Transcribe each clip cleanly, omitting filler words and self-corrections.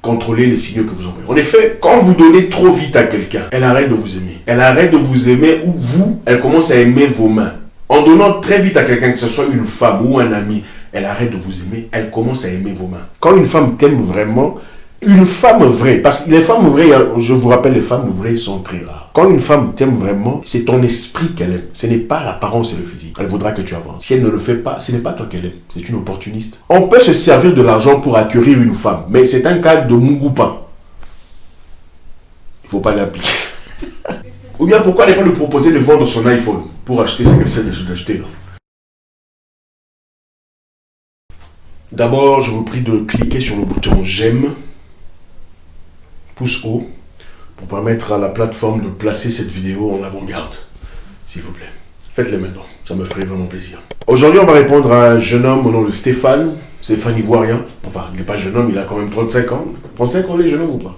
Contrôlez les signaux que vous envoyez. En effet, quand vous donnez trop vite à quelqu'un, elle arrête de vous aimer. Elle arrête de vous aimer ou vous, elle commence à aimer vos mains. En donnant très vite à quelqu'un, que ce soit une femme ou un ami, elle arrête de vous aimer, elle commence à aimer vos mains. Quand une femme t'aime vraiment, une femme vraie, parce que les femmes vraies, je vous rappelle, les femmes vraies sont très rares. Quand une femme t'aime vraiment, c'est ton esprit qu'elle aime. Ce n'est pas l'apparence et le physique. Elle voudra que tu avances. Si elle ne le fait pas, ce n'est pas toi qu'elle aime. C'est une opportuniste. On peut se servir de l'argent pour acquérir une femme, mais c'est un cas de Mugupan. Il ne faut pas l'appliquer. Ou bien pourquoi ne pas lui proposer de vendre son iPhone pour acheter ce qu'elle essaie d'acheter là. D'abord, je vous prie de cliquer sur le bouton j'aime, pouce haut, pour permettre à la plateforme de placer cette vidéo en avant-garde, s'il vous plaît. Faites-le maintenant, ça me ferait vraiment plaisir. Aujourd'hui, on va répondre à un jeune homme au nom de Stéphane ivoirien. Enfin, il n'est pas jeune homme, il a quand même 35 ans. 35 ans les jeunes hommes ou pas?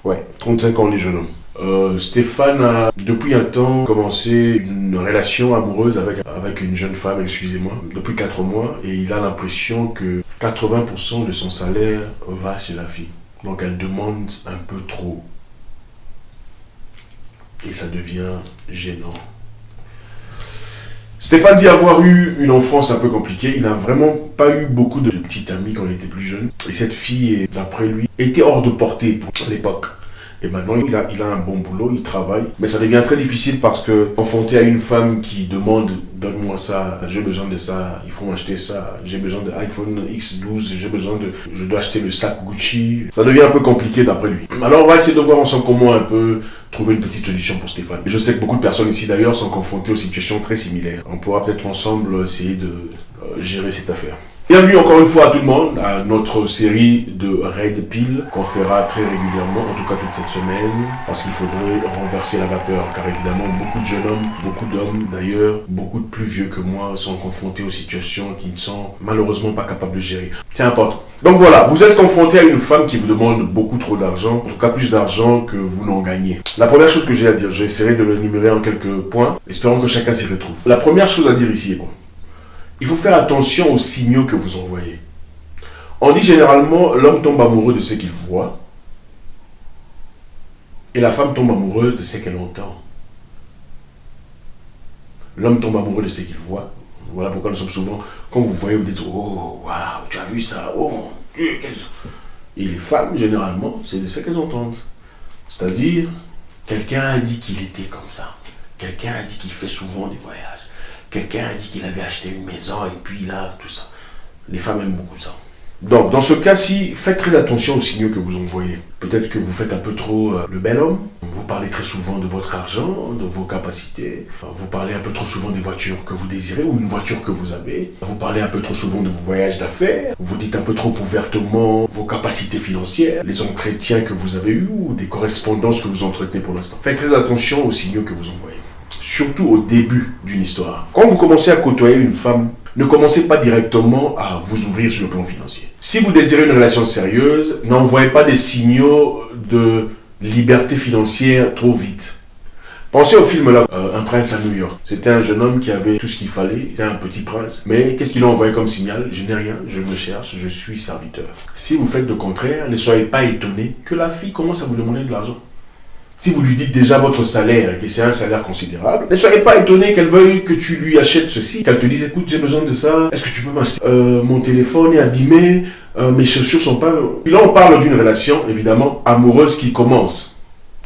Ouais, 35 ans les jeunes hommes. Stéphane a depuis un temps commencé une relation amoureuse avec une jeune femme, excusez-moi, depuis 4 mois, et il a l'impression que 80% de son salaire va chez la fille. Donc elle demande un peu trop. Et ça devient gênant. Stéphane dit avoir eu une enfance un peu compliquée. Il n'a vraiment pas eu beaucoup de petites amies quand il était plus jeune. Et cette fille, d'après lui, était hors de portée pour l'époque. Et maintenant, il a un bon boulot, il travaille. Mais ça devient très difficile parce que, confronté à une femme qui demande « Donne-moi ça, j'ai besoin de ça, il faut m'acheter ça, j'ai besoin de iPhone X12, je dois acheter le sac Gucci », ça devient un peu compliqué d'après lui. Alors, on va essayer de voir ensemble comment un peu trouver une petite solution pour Stéphane. Je sais que beaucoup de personnes ici, d'ailleurs, sont confrontées aux situations très similaires. On pourra peut-être ensemble essayer de gérer cette affaire. Bienvenue encore une fois à tout le monde à notre série de Red Pill qu'on fera très régulièrement, en tout cas toute cette semaine, parce qu'il faudrait renverser la vapeur, car évidemment beaucoup de jeunes hommes, beaucoup d'hommes d'ailleurs, beaucoup de plus vieux que moi sont confrontés aux situations qu'ils ne sont malheureusement pas capables de gérer. C'est important. Donc voilà, vous êtes confronté à une femme qui vous demande beaucoup trop d'argent, en tout cas plus d'argent que vous n'en gagnez. La première chose que j'ai à dire, j'essaierai de l'énumérer en quelques points, espérons que chacun s'y retrouve. La première chose à dire ici est quoi? Il faut faire attention aux signaux que vous envoyez. On dit généralement, l'homme tombe amoureux de ce qu'il voit et la femme tombe amoureuse de ce qu'elle entend. L'homme tombe amoureux de ce qu'il voit. Voilà pourquoi nous sommes souvent, quand vous voyez, vous dites « Oh, waouh, tu as vu ça? Oh mon Dieu !» Et les femmes, généralement, c'est de ce qu'elles entendent. C'est-à-dire, quelqu'un a dit qu'il était comme ça. Quelqu'un a dit qu'il fait souvent des voyages. Quelqu'un a dit qu'il avait acheté une maison et puis là, tout ça. Les femmes aiment beaucoup ça. Donc, dans ce cas-ci, faites très attention aux signaux que vous envoyez. Peut-être que vous faites un peu trop le bel homme. Vous parlez très souvent de votre argent, de vos capacités. Vous parlez un peu trop souvent des voitures que vous désirez ou une voiture que vous avez. Vous parlez un peu trop souvent de vos voyages d'affaires. Vous dites un peu trop ouvertement vos capacités financières, les entretiens que vous avez eus ou des correspondances que vous entretenez pour l'instant. Faites très attention aux signaux que vous envoyez. Surtout au début d'une histoire. Quand vous commencez à côtoyer une femme, ne commencez pas directement à vous ouvrir sur le plan financier. Si vous désirez une relation sérieuse, n'envoyez pas des signaux de liberté financière trop vite. Pensez au film là, Un prince à New York. C'était un jeune homme qui avait tout ce qu'il fallait, c'était un petit prince. Mais qu'est-ce qu'il a envoyé comme signal? Je n'ai rien, je me cherche, je suis serviteur. Si vous faites le contraire, ne soyez pas étonné que la fille commence à vous demander de l'argent. Si vous lui dites déjà votre salaire et que c'est un salaire considérable, ne soyez pas étonné qu'elle veuille que tu lui achètes ceci, qu'elle te dise écoute j'ai besoin de ça, est-ce que tu peux m'acheter mon téléphone est abîmé, mes chaussures sont pas... Puis là on parle d'une relation évidemment amoureuse qui commence.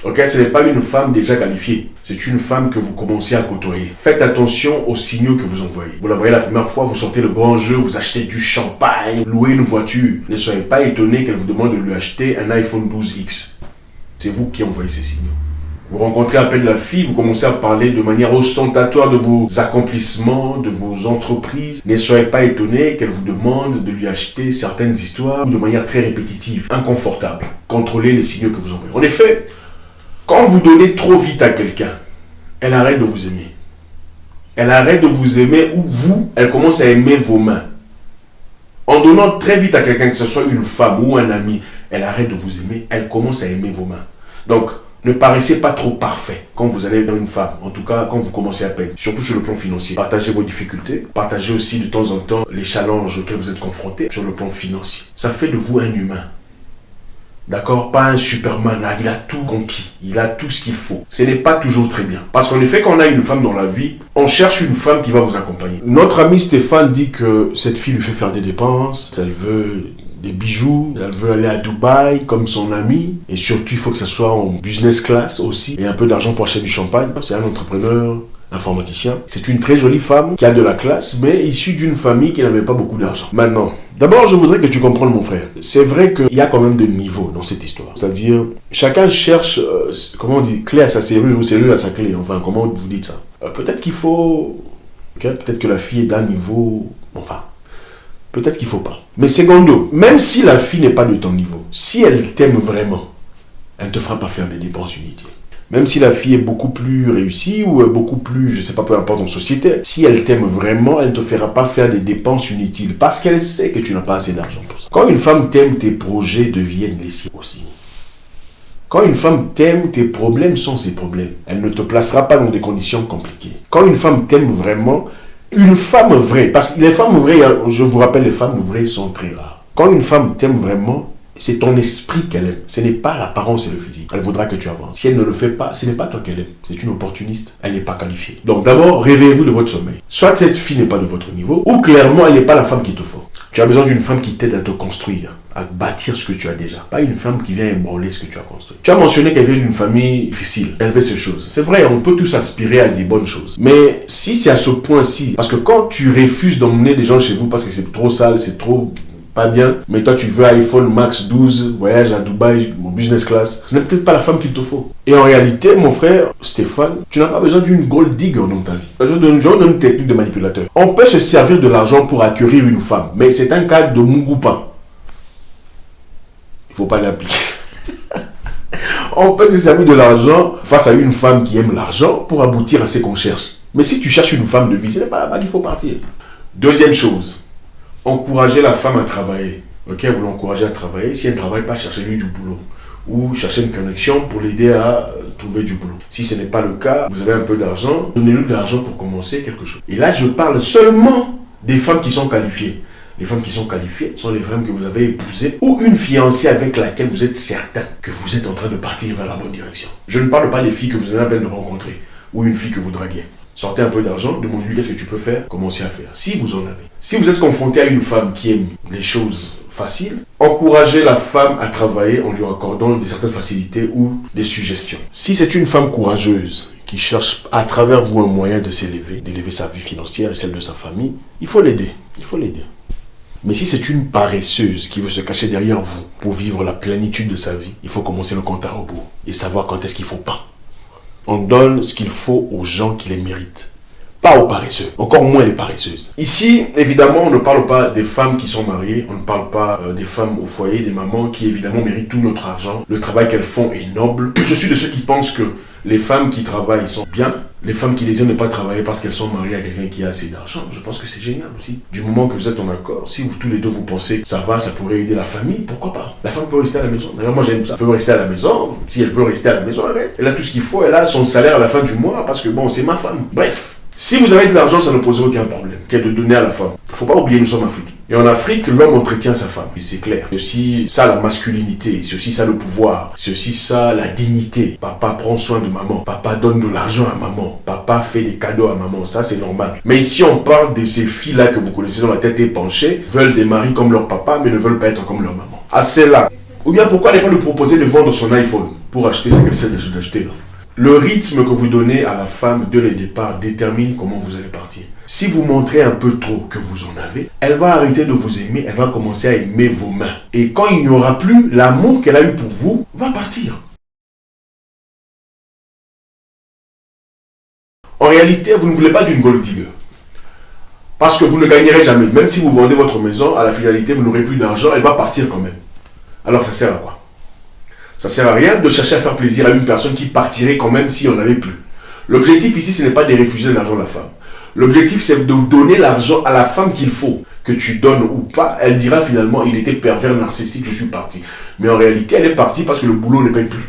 Ok, ce n'est pas une femme déjà qualifiée, c'est une femme que vous commencez à côtoyer. Faites attention aux signaux que vous envoyez. Vous la voyez la première fois, vous sortez le grand jeu, vous achetez du champagne, louez une voiture. Ne soyez pas étonné qu'elle vous demande de lui acheter un iPhone 12X. C'est vous qui envoyez ces signaux. Vous rencontrez à peine la fille, vous commencez à parler de manière ostentatoire de vos accomplissements, de vos entreprises. Ne soyez pas étonné qu'elle vous demande de lui acheter certaines histoires ou de manière très répétitive, inconfortable. Contrôlez les signaux que vous envoyez. En effet, quand vous donnez trop vite à quelqu'un, elle arrête de vous aimer. Elle arrête de vous aimer ou vous, elle commence à aimer vos mains. En donnant très vite à quelqu'un, que ce soit une femme ou un ami, elle arrête de vous aimer, elle commence à aimer vos mains. Donc, ne paraissez pas trop parfait quand vous allez vers une femme, en tout cas quand vous commencez à peine, surtout sur le plan financier. Partagez vos difficultés, partagez aussi de temps en temps les challenges auxquels vous êtes confrontés sur le plan financier. Ça fait de vous un humain. D'accord? Pas un Superman, ah, il a tout conquis, il a tout ce qu'il faut. Ce n'est pas toujours très bien. Parce qu'en effet, quand on a une femme dans la vie, on cherche une femme qui va vous accompagner. Notre ami Stéphane dit que cette fille lui fait faire des dépenses, elle veut des bijoux, elle veut aller à Dubaï comme son ami, et surtout il faut que ça soit en business class aussi, et un peu d'argent pour acheter du champagne. C'est un entrepreneur, informaticien. C'est une très jolie femme qui a de la classe, mais issue d'une famille qui n'avait pas beaucoup d'argent. Maintenant, d'abord, je voudrais que tu comprennes, mon frère. C'est vrai qu'il y a quand même des niveaux dans cette histoire. C'est-à-dire, chacun cherche, comment on dit, clé à sa serrure ou serrure à sa clé. Enfin, comment vous dites ça? Peut-être qu'il faut... Okay, peut-être que la fille est d'un niveau... Enfin, peut-être qu'il ne faut pas. Mais secondo, même si la fille n'est pas de ton niveau, si elle t'aime vraiment, elle ne te fera pas faire des dépenses inutiles. Même si la fille est beaucoup plus réussie ou beaucoup plus, je ne sais pas, peu importe en société, si elle t'aime vraiment, elle ne te fera pas faire des dépenses inutiles parce qu'elle sait que tu n'as pas assez d'argent pour ça. Quand une femme t'aime, tes projets deviennent les siens aussi. Quand une femme t'aime, tes problèmes sont ses problèmes. Elle ne te placera pas dans des conditions compliquées. Quand une femme t'aime vraiment, une femme vraie, parce que les femmes vraies, je vous rappelle, les femmes vraies sont très rares. Quand une femme t'aime vraiment, c'est ton esprit qu'elle aime. Ce n'est pas l'apparence et le physique. Elle voudra que tu avances. Si elle ne le fait pas, ce n'est pas toi qu'elle aime. C'est une opportuniste. Elle n'est pas qualifiée. Donc d'abord, réveillez-vous de votre sommeil. Soit cette fille n'est pas de votre niveau, ou clairement, elle n'est pas la femme qu'il te faut. Tu as besoin d'une femme qui t'aide à te construire, à bâtir ce que tu as déjà. Pas une femme qui vient ébranler ce que tu as construit. Tu as mentionné qu'elle vient d'une famille difficile. Elle fait ces choses. C'est vrai, on peut tous aspirer à des bonnes choses. Mais si c'est à ce point-ci, parce que quand tu refuses d'emmener des gens chez vous parce que c'est trop sale, c'est trop... pas bien, mais toi tu veux iPhone Max 12, voyage à Dubaï, mon business class, ce n'est peut-être pas la femme qu'il te faut. Et en réalité, mon frère Stéphane, tu n'as pas besoin d'une gold digger dans ta vie. Je donne une technique de manipulateur. On peut se servir de l'argent pour acquérir une femme, mais c'est un cas de Mugupa. Il ne faut pas l'appliquer. On peut se servir de l'argent face à une femme qui aime l'argent pour aboutir à ce qu'on cherche. Mais si tu cherches une femme de vie, ce n'est pas là-bas qu'il faut partir. Deuxième chose, encourager la femme à travailler. Ok, vous l'encouragez à travailler. Si elle ne travaille pas, cherchez-lui du boulot. Ou cherchez une connexion pour l'aider à trouver du boulot. Si ce n'est pas le cas, vous avez un peu d'argent, donnez-lui de l'argent pour commencer quelque chose. Et là, je parle seulement des femmes qui sont qualifiées. Les femmes qui sont qualifiées sont les femmes que vous avez épousées ou une fiancée avec laquelle vous êtes certain que vous êtes en train de partir vers la bonne direction. Je ne parle pas des filles que vous avez à peine de rencontrer ou une fille que vous draguez. Sortez un peu d'argent, demandez-lui qu'est-ce que tu peux faire, commencez à faire, si vous en avez. Si vous êtes confronté à une femme qui aime les choses faciles, encouragez la femme à travailler en lui accordant certaines facilités ou des suggestions. Si c'est une femme courageuse qui cherche à travers vous un moyen de s'élever, d'élever sa vie financière et celle de sa famille, il faut l'aider, il faut l'aider. Mais si c'est une paresseuse qui veut se cacher derrière vous pour vivre la plénitude de sa vie, il faut commencer le compte à rebours et savoir quand est-ce qu'il ne faut pas. On donne ce qu'il faut aux gens qui les méritent. Pas aux paresseux, encore moins les paresseuses. Ici, évidemment, on ne parle pas des femmes qui sont mariées, on ne parle pas des femmes au foyer, des mamans qui évidemment méritent tout notre argent. Le travail qu'elles font est noble. Je suis de ceux qui pensent que les femmes qui travaillent sont bien. Les femmes qui désirent ne pas travailler parce qu'elles sont mariées à quelqu'un qui a assez d'argent, je pense que c'est génial aussi. Du moment que vous êtes en accord, si vous tous les deux vous pensez que ça va, ça pourrait aider la famille, pourquoi pas? La femme peut rester à la maison. D'ailleurs, moi j'aime ça. Elle peut rester à la maison. Si elle veut rester à la maison, elle reste. Elle a tout ce qu'il faut. Elle a son salaire à la fin du mois parce que bon, c'est ma femme. Bref. Si vous avez de l'argent, ça ne pose aucun problème, qu'est de donner à la femme. Il ne faut pas oublier, nous sommes africains. Et en Afrique, l'homme entretient sa femme. Et c'est clair. C'est aussi ça la masculinité, c'est aussi ça le pouvoir, c'est aussi ça la dignité. Papa prend soin de maman, papa donne de l'argent à maman, papa fait des cadeaux à maman, ça c'est normal. Mais ici on parle de ces filles-là que vous connaissez dont la tête est penchée, veulent des maris comme leur papa, mais ne veulent pas être comme leur maman. À celle-là. Ou bien pourquoi ne pas lui proposer de vendre son iPhone pour acheter ce qu'elle essaie d'acheter là? Le rythme que vous donnez à la femme dès le départ détermine comment vous allez partir. Si vous montrez un peu trop que vous en avez, elle va arrêter de vous aimer, elle va commencer à aimer vos mains. Et quand il n'y aura plus, l'amour qu'elle a eu pour vous va partir. En réalité, vous ne voulez pas d'une gold digger. Parce que vous ne gagnerez jamais. Même si vous vendez votre maison, à la finalité, vous n'aurez plus d'argent, elle va partir quand même. Alors ça sert à quoi? Ça ne sert à rien de chercher à faire plaisir à une personne qui partirait quand même si on n'avait plus. L'objectif ici, ce n'est pas de refuser l'argent de la femme. L'objectif, c'est de donner l'argent à la femme qu'il faut. Que tu donnes ou pas, elle dira finalement, il était pervers, narcissique, je suis parti. Mais en réalité, elle est partie parce que le boulot ne paye plus.